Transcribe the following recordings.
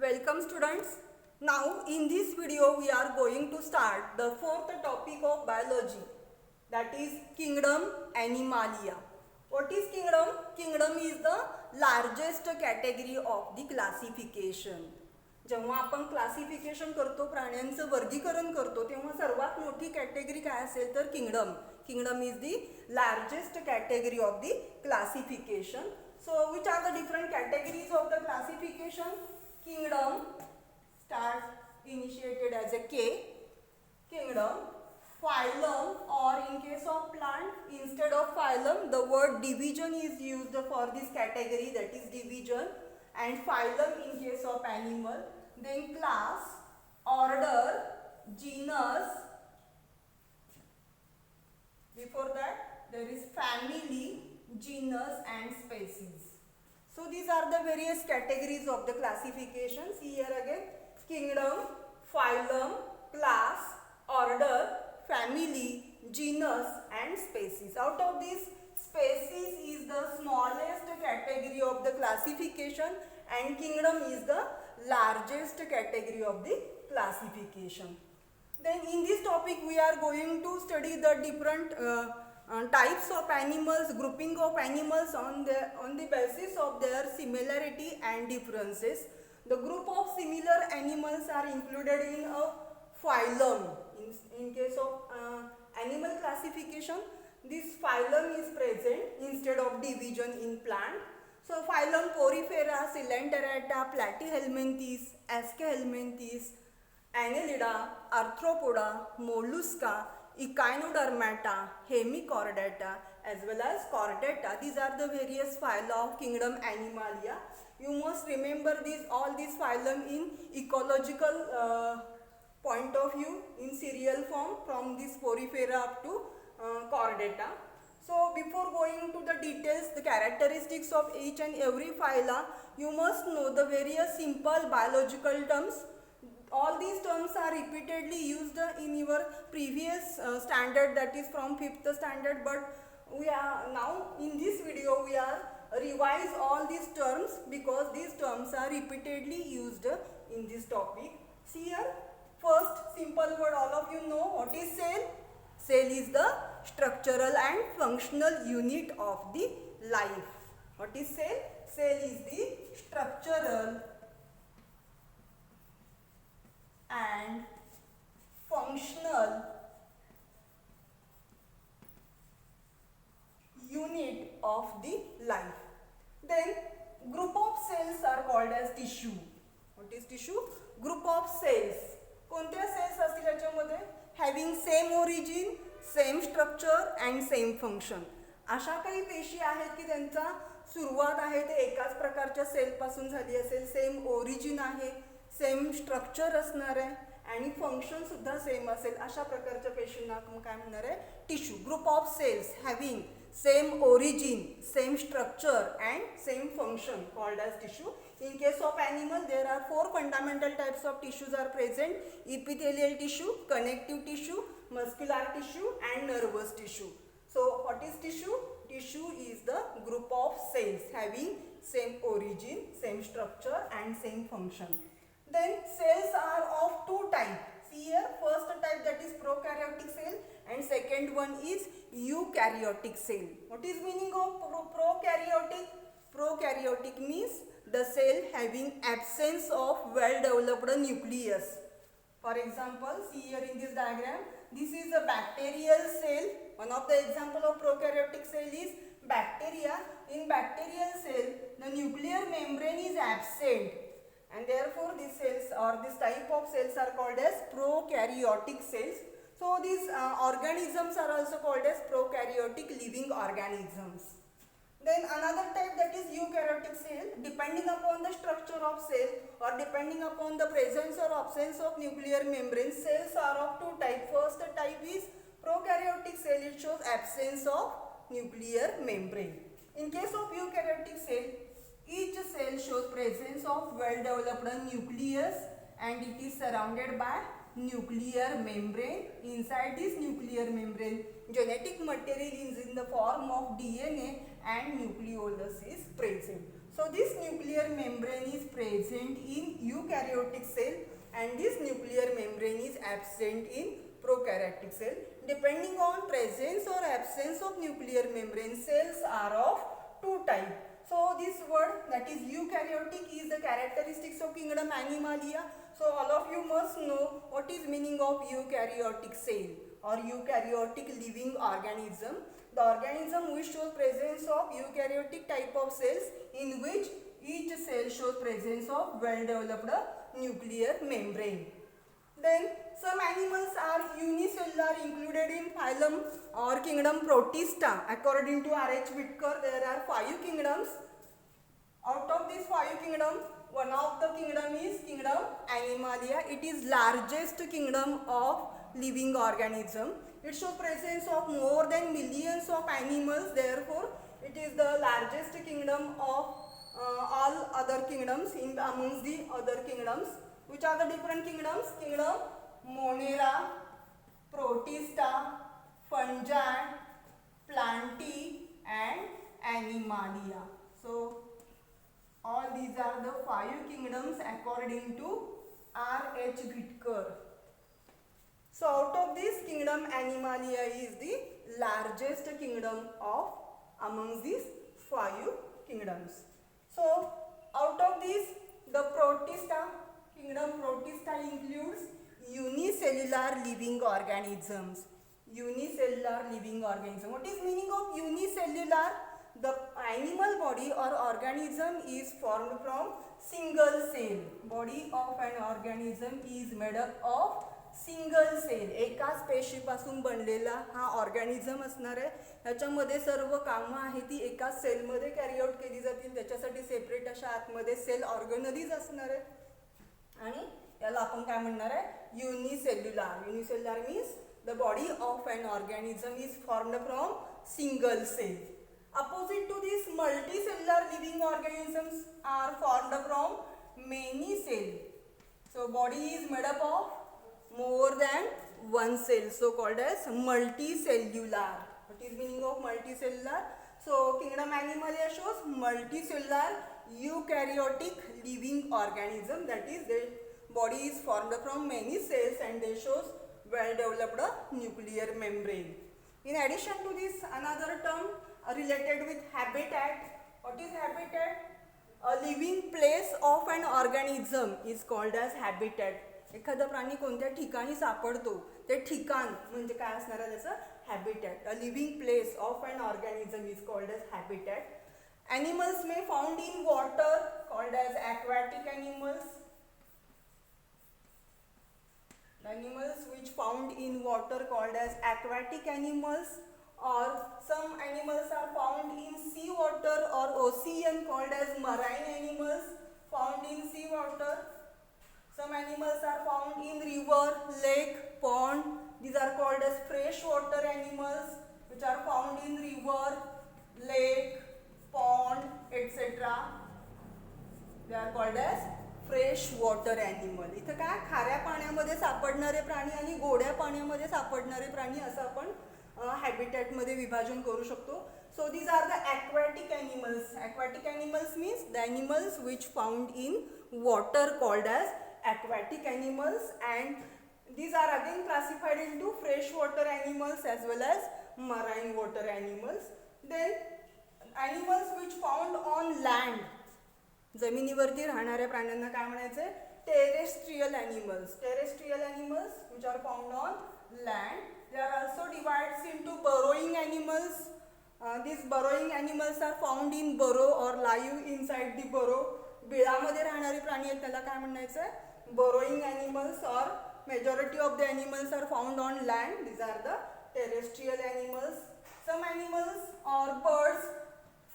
Welcome students. Now in this video we are going to start the fourth topic of biology, that is kingdom Animalia. What is kingdom? Kingdom is the largest category of the classification. जेव्हा आपण classification करतो, प्राण्यांचं वर्गीकरण करतो, तेव्हा सर्वात मोठी category काय असेल तर kingdom. Kingdom is the largest category of the classification. So which are the different categories of the classification? Kingdom, start initiated as a K. Kingdom, phylum, or in case of plant, instead of phylum, the word division is used for this category, that is division, and phylum in case of animal. Then class, order, genus. Before that, there is family, genus and species. So these are the various categories of the classification. See here again, kingdom, phylum, class, order, family, genus and species. Out of these, species is the smallest category of the classification and kingdom is the largest category of the classification. Then in this topic we are going to study the different types of animals, grouping of animals on the basis of their similarity and differences. The group of similar animals are included in a phylum. In case of animal classification, this phylum is present instead of division in plant. So phylum Porifera, Coelenterata, Platyhelminthes, Aschelminthes, Annelida, Arthropoda, Mollusca, Echinodermata, Hemichordata as well as Chordata. These are the various phyla of kingdom Animalia. You must remember all these phylum in ecological point of view in serial form from this Porifera up to Chordata. So before going to the details, the characteristics of each and every phyla, you must know the various simple biological terms. All these terms are repeatedly used in your previous standard, that is from 5th standard, but we are now in this video we are revise all these terms because these terms are repeatedly used in this topic. See here, first simple word all of you know, what is cell? Cell is the structural and functional unit of the life. What is cell? Cell is the structural and functional unit of the life. Then group of cells are called as tissue. What is tissue? Group of cells. कोणत्या cells असतील याच्यामध्ये? Having same origin, same structure and same function. अशा काही पेशी आहेत की त्यांचा सुरुवात आहे ते एकाच प्रकारच्या सेल पासून झाली असेल, सेम ओरिजिन आहे, सेम स्ट्रक्चर असणार आहे आणि फंक्शन सुद्धा सेम असेल, अशा प्रकारच्या पेशींना आपण काय म्हणणार आहे? Tissue. Group of cells having same origin, same structure and same function called as tissue. In case of animal, there are 4 fundamental types of tissues are present: epithelial tissue, connective tissue, muscular tissue and nervous tissue. So what is tissue? Tissue is the group of cells having same origin, same structure and same function. Then cells are of 2 types. See here, first type, that is prokaryotic cell, and second one is eukaryotic cell. What is meaning of prokaryotic? Prokaryotic means the cell having absence of well developed nucleus. For example, see here in this diagram, this is a bacterial cell. One of the example of prokaryotic cell is bacteria. In bacterial cell, the nuclear membrane is absent, and therefore these cells or this type of cells are called as prokaryotic cells. So these organisms are also called as prokaryotic living organisms. Then another type, that is eukaryotic cell. Depending upon the structure of cell or depending upon the presence or absence of nuclear membrane, cells are of 2 types. First type is prokaryotic cell. It shows absence of nuclear membrane. In case of eukaryotic cell, each cell shows presence of well developed nucleus and it is surrounded by nuclear membrane. Inside this nuclear membrane, genetic material is in the form of DNA and nucleolus is present. So this nuclear membrane is present in eukaryotic cell and this nuclear membrane is absent in prokaryotic cell. Depending on presence or absence of nuclear membrane, cells are of two types. So this word, that is eukaryotic, is the characteristics of kingdom Animalia. So all of you must know what is meaning of eukaryotic cell or eukaryotic living organism. The organism which shows presence of eukaryotic type of cells in which each cell shows presence of well developed nuclear membrane. Then some animals are unicellular included in phylum or kingdom Protista. According to R.H. Whitaker, there are 5 kingdoms. Out of these 5 kingdoms, one of the kingdom is kingdom Animalia. It is largest kingdom of living organism. It shows presence of more than millions of animals. Therefore, it is the largest kingdom of all other kingdoms amongst the other kingdoms. Which are the different kingdoms? Kingdom Monera, Protista, Fungi, Plantae and Animalia. So all these are the 5 kingdoms according to R.H. Whitaker. So out of this, kingdom Animalia is the largest kingdom of among these 5 kingdoms. So out of this, the Protista, kingdom Protista includes unicellular living organisms. Unicellular living organism. What is meaning of unicellular? The animal body or organism is formed from single cell. Body of an organism is made up of single cell. एकाच पेशीपासून बनलेला हा organism असणार आहे. ह्याच्यामध्ये सर्व कामं आहेत ती एकाच सेलमध्ये कॅरी आउट केली जातील. त्याच्यासाठी सेपरेट अशा आतमध्ये सेल ऑर्गनरीज असणार आहेत आणि याला आपण काय म्हणणार आहे? Unicellular. Unicellular means the body of an organism is formed from single cell. Opposite to this, multicellular living organisms are formed from many cells. So body is made up of more than one cell, so called as multicellular. What is meaning of multicellular? So kingdom Animalia shows multicellular eukaryotic living organism, that is their body is formed from many cells and they shows well developed nuclear membrane. In addition to this, another term related with habitat. What is habitat? A living place of an organism is called as habitat. एखादा प्राणी कोणत्या ठिकाणी सापडतो ते ठिकाण म्हणजे काय असणार आहे त्याचं? Habitat. A living place of an organism is called as habitat. Animals may found in water called as aquatic animals. Animals which found in water called as aquatic animals, or some animals are found in sea water or ocean called as marine animals found in sea water. Some animals are found in river, lake, pond. These are called as freshwater animals which are found in river, lake, pond, etc. They are called as freshwater animal. इथं काय खाऱ्या पाण्यामध्ये सापडणारे प्राणी आणि गोड्या पाण्यामध्ये सापडणारे प्राणी असं आपण हॅबिटॅटमध्ये विभाजन करू शकतो. So these are the aquatic animals. Aquatic animals means the animals which found in water called as aquatic animals, and these are again classified into freshwater animals as well as marine water animals. Then animals which found on land. जमिनीवरती राहणाऱ्या प्राण्यांना काय म्हणायचे? Terrestrial animals. Terrestrial animals which are found on land. They are also divided into burrowing animals. These burrowing animals are found in burrow or live inside the burrow. बिळामध्ये राहणारे प्राणी आहेत त्याला काय म्हणायचं? Burrowing animals, or majority of the animals are found on land. These are the terrestrial animals. Some animals or birds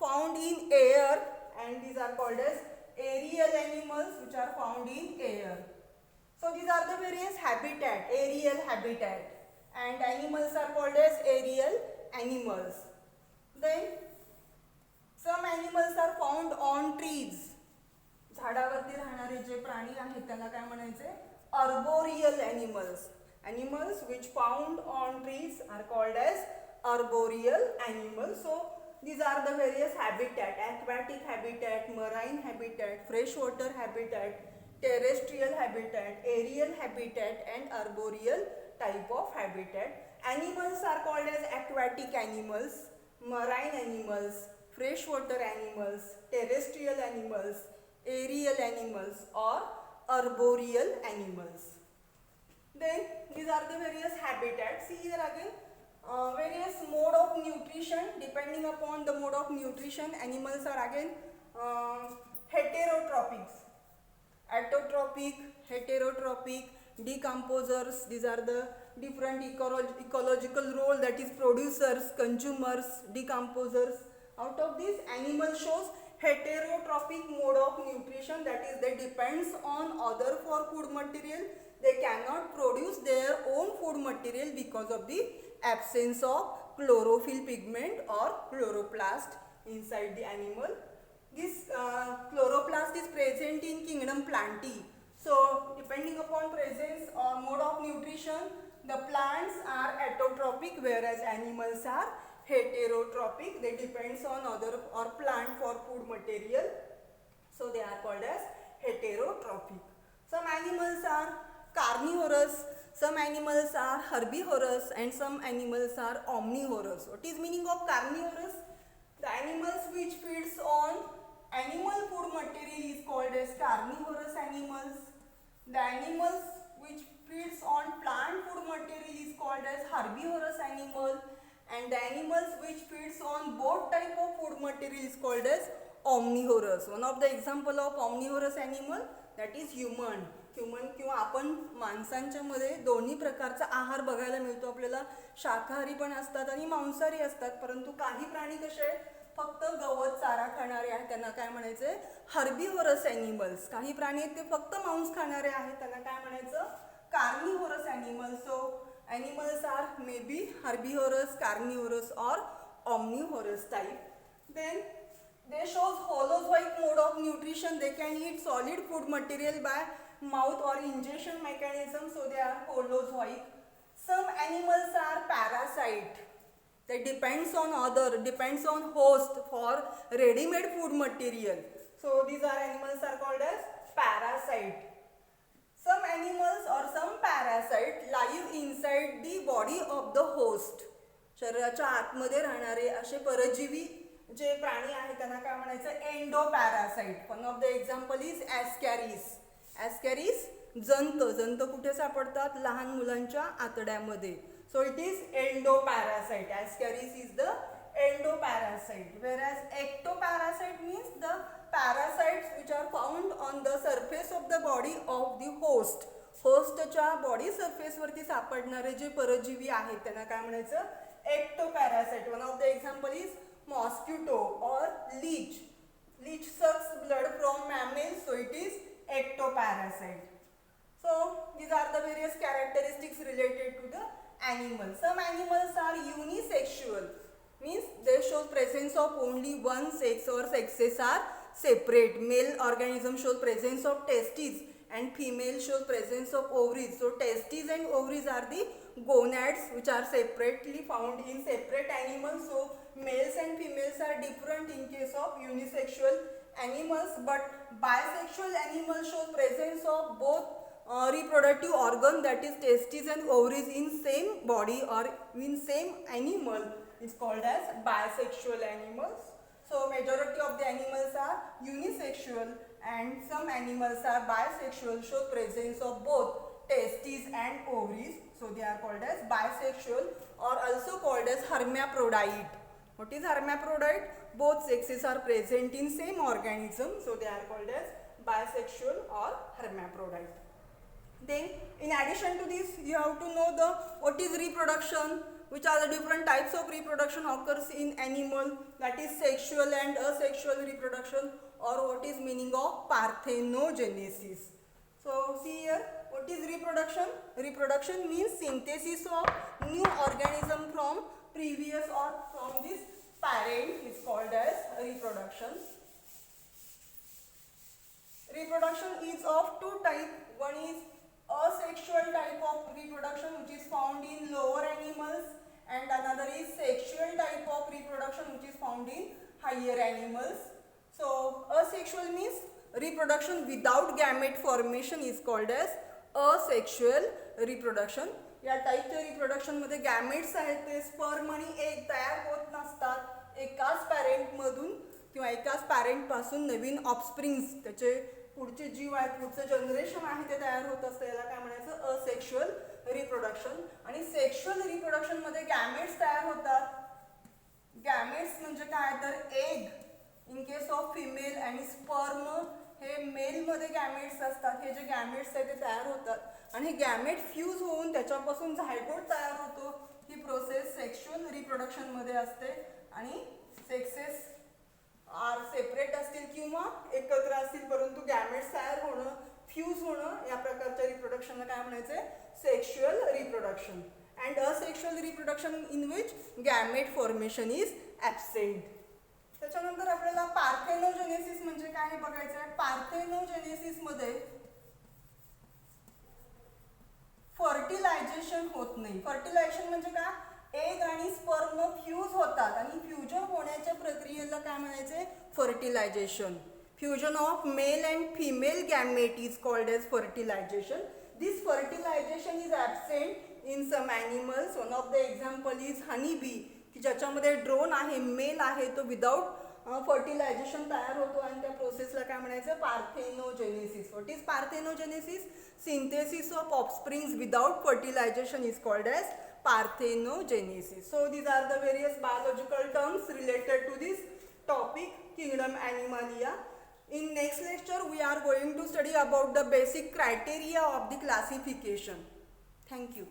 found in air, and these are called as aerial animals which are found in air. So these are the various habitat, aerial habitat, and animals are called as aerial animals. Then some animals are found on trees. झाडावरती राहणारे जे प्राणी आहेत त्यांना काय म्हणायचे? Arboreal animals. Animals which found on trees are called as arboreal animals. So these are the various habitat: aquatic habitat, marine habitat, freshwater habitat, terrestrial habitat, aerial habitat, and arboreal type of habitat. Animals are called as aquatic animals, marine animals, freshwater animals, terrestrial animals, aerial animals, or arboreal animals. Then these are the various habitats. See here again, various mode of nutrition. Depending upon the mode of nutrition, animals are again heterotropics, autotrophic, heterotrophic, decomposers. These are the different ecological role, that is producers, consumers, decomposers. Out of this, animal shows heterotrophic mode of nutrition, that is they depends on other for food material. They cannot produce their own food material because of the absence of chlorophyll pigment or chloroplast inside the animal. This chloroplast is present in kingdom Plantae. So depending upon presence or mode of nutrition, the plants are autotrophic whereas animals are heterotrophic. They depends on other or plant for food material. So they are called as heterotrophic. Some animals are carnivorous, some animals are herbivorous, and some animals are omnivorous. What is meaning of carnivorous? The animals which feeds on animal food material is called as carnivorous animals. The animals which feeds on plant food material is called as herbivorous animal, and the animals which feeds on both type of food material is called as omnivorous. One of the example of omnivorous animal, that is human किंवा आपण माणसांच्या मध्ये दोन्ही प्रकारचा आहार बघायला मिळतो आपल्याला. शाकाहारी पण असतात आणि मांसाहारी असतात, परंतु काही प्राणी कसे आहेत, फक्त गवत चारा खाणारे आहेत, त्यांना काय म्हणायचे, हर्बिव्हरस ॲनिमल्स. काही प्राणी आहेत ते फक्त मांस खाणारे आहेत, त्यांना काय म्हणायचं, carnivorous animals. So animals are may be herbivorous, carnivorous और omnivorous type. Then they shows holozoic mode of nutrition. They can eat solid food material by mouth or ingestion mechanism, so they are holozoic. Some animals are parasite. They depends on other, depends on host for ready-made food material. So these are animals are called as parasite. Some animals or some parasite live inside the body of the host. शरीराच्या आतमध्ये राहणारे असे परजीवी जे प्राणी आहेत त्यांना काय म्हणायचं, endoparasite. One of the example is ascaris. Ascaris जंत. जंत कुठे सापडतात, लहान मुलांच्या आतड्यामध्ये. So it is endoparasite. Ascaris is the endoparasite. whereas ectoparasite means the parasites which are found on the surface of the body of the host. होस्टच्या body surface वरती सापडणारे जे परजीवी आहेत त्यांना काय म्हणायचं, ectoparasite. One of the example is mosquito or leech. Leech sucks blood from mammals, so it is ectoparasite. So these are the various characteristics related to the animal. Some animals are unisexual, means they show presence of only one sex or sexes are separate. Male organism shows presence of testes and female shows presence of ovaries. So testes and ovaries are the gonads which are separately found in separate animals. So males and females are different in case of unisexual animals, but bisexual animals show presence of both reproductive organ, that is testes and ovaries, in same body or in same animal. It's called as bisexual animals. So majority of the animals are unisexual and some animals are bisexual, show presence of both testes and ovaries. So they are called as bisexual or also called as hermaphrodite. What is hermaphrodite? Both sexes are present in same organism, so they are called as bisexual or hermaphrodite. Then in addition to this, you have to know the what is reproduction, which are the different types of reproduction occurs in animal, that is sexual and asexual reproduction, or what is meaning of parthenogenesis. So see here, what is reproduction? Reproduction means synthesis of new organism from previous or from this parent is called as reproduction. Reproduction is of two types. One is asexual type of reproduction which is found in lower animals, and another is sexual type of reproduction which is found in higher animals. So asexual means reproduction without gamete formation is called as asexual reproduction. या टाईपच्या रिप्रोडक्शनमध्ये gametes आहेत ते sperm आणि egg तयार होत नसतात. एकाच पॅरेंटमधून किंवा एकाच पॅरेंटपासून नवीन ऑफस्प्रिंग्स त्याचे पुढचे जीव आहेत, पुढचं जनरेशन आहे ते तयार होत असतं. याला काय म्हणायचं? Asexual reproduction. आणि सेक्शुअल रिप्रोडक्शनमध्ये गॅमेट्स तयार होतात. गॅमेट्स म्हणजे काय तर egg in case of female आणि स्पर्म हे मेलमध्ये गॅमेट्स असतात. हे जे गॅमेट्स आहेत ते तयार होतात आणि हे गॅमेट फ्यूज होऊन त्याच्यापासून झायगोट तयार होतो. ही प्रोसेस सेक्शुअल रिप्रोडक्शनमध्ये असते आणि सेक्सेस आर सेपरेट असतील किंवा एकत्र असतील, परंतु गॅमेट्स तयार होणं, फ्यूज होणं या प्रकारच्या रिप्रोडक्शनला काय म्हणायचं? Sexual reproduction. And asexual reproduction in which gamete formation is absent. त्याच्यानंतर आपल्याला पार्थेनोजेनेसिस म्हणजे काय हे बघायचं आहे. पार्थेनोजेनेसिसमध्ये फर्टिलायझेशन होत नाही. फर्टिलायझेशन म्हणजे काय? एग आणि स्पर्म फ्यूज होतात आणि फ्युजन होण्याच्या प्रक्रियेला काय म्हणायचे? Fertilisation. Fusion of male and female gamete is called as fertilisation. This fertilisation is absent in some animals. One of the example is honey bee, की ज्याच्यामध्ये ड्रोन आहे, मेल आहे, तो विदाउट फर्टिलायझेशन तयार होतो आणि त्या प्रोसेसला काय म्हणायचं? Parthenogenesis. What is parthenogenesis? Synthesis of offsprings without fertilisation is called as parthenogenesis. So these are the various biological terms related to this topic, kingdom Animalia. In next lecture we are going to study about the basic criteria of the classification. Thank you.